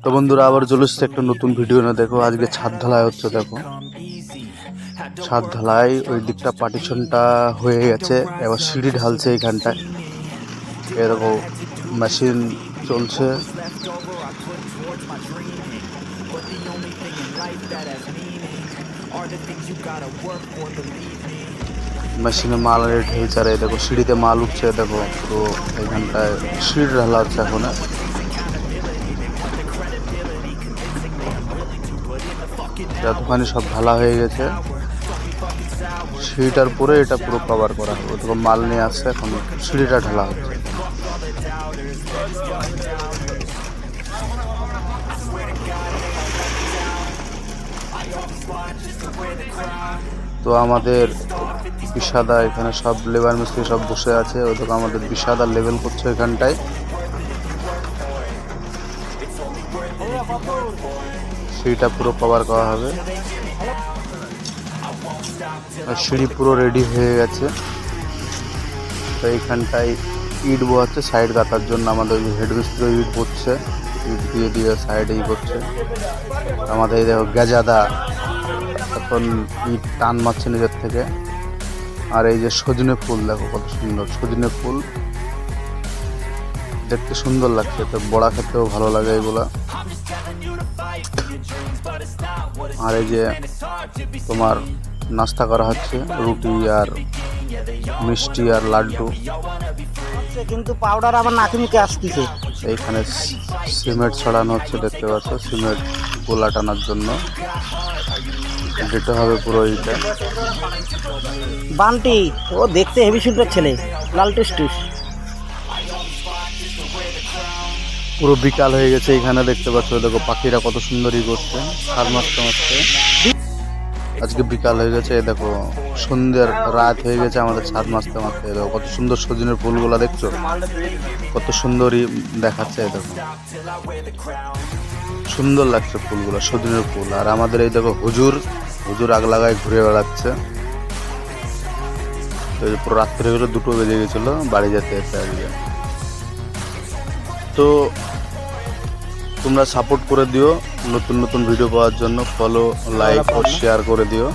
তো বন্ধুরা আবার চলে এসেছে একটা নতুন ভিডিও না। দেখো আজকে ছাদ ঢালাই হচ্ছে। দেখো ছাদ ঢালাই, ওই দিকটা পার্টিশনটা হয়ে গেছে, এবার সিঁড়ি ঢালছে এইখানটায়। এরকম মেশিন চলছে। মেশিনে মাল ঢেলছে, আর দেখো সিঁড়িতে মাল উঠছে। দেখো পুরো এইখানটায় সিঁড়ি ঢালা হচ্ছে এখন। যতখানি সব ঢালা হয়ে গেছে, সিঁড়িটার পরে এটা পুরো কভার করা হবে। ওদিকে মাল নিয়ে আসছে, এখন সিঁড়িটা ঢালা হচ্ছে। তো আমাদের বিষাদা এখানে সব লেবার মিস্ত্রি সব বসে আছে। ওদিকে আমাদের বিষাদা লেভেল করছে এখানটায়। সিঁড়িটা পুরো কভার করা হবে। সিঁড়ি পুরো রেডি হয়ে গেছে। তো এইখানটায় ইট বোয়াচ্ছে সাইড গাঁথার জন্য। আমাদের হেড মিস্ত্রি ইট পড়ছে, ইট দিয়ে দিয়ে সাইডে করছে। আমাদের এই দেখো গেজাদা এখন ইট টান মারছে নিজের থেকে। আর এই যে সজনে ফুল, দেখো কত সুন্দর সজনে ফুল, দেখতে সুন্দর লাগছে। তো বড়া খেতেও ভালো লাগে এগুলা। আর এই যে তোমার নাস্তা করা হচ্ছে, রুটি আর মিষ্টি আর লাড্ডু। কিন্তু পাউডার আবার নাকে মুখে আসতেছে। এইখানে সিমেন্ট ছড়ানো হচ্ছে, দেখতে পাচ্ছ, সিমেন্ট গোলা টানার জন্য যেতে হবে পুরো এইটা। বান্টি ও দেখতে হেভি সুন্দর ছেলে, লাল টুসটুস। পুরো বিকাল হয়ে গেছে এখানে, দেখতে পাচ্ছ। দেখো পাখিরা কত সুন্দরই করছে, সার মারতে মারতে। আজকে বিকাল হয়ে গেছে, দেখো সন্ধ্যের রাত হয়ে গেছে আমাদের ছাদ মারতে মারতে। দেখো কত সুন্দর সজনের ফুলগুলা দেখছো, কত সুন্দরই দেখাচ্ছে। দেখো সুন্দর লাগছে ফুলগুলো, সজনের ফুল। আর আমাদের এই দেখো হুজুর আগ লাগায় ঘুরে বেড়াচ্ছে। পুরো রাত্রে হয়ে গেলো, 2টো বেজে গেছিলো বাড়ি যেতে যেতে আজকে। তো তোমরা সাপোর্ট করে দিও নতুন নতুন ভিডিও পাওয়ার জন্য। ফলো, লাইক ও শেয়ার করে দিও।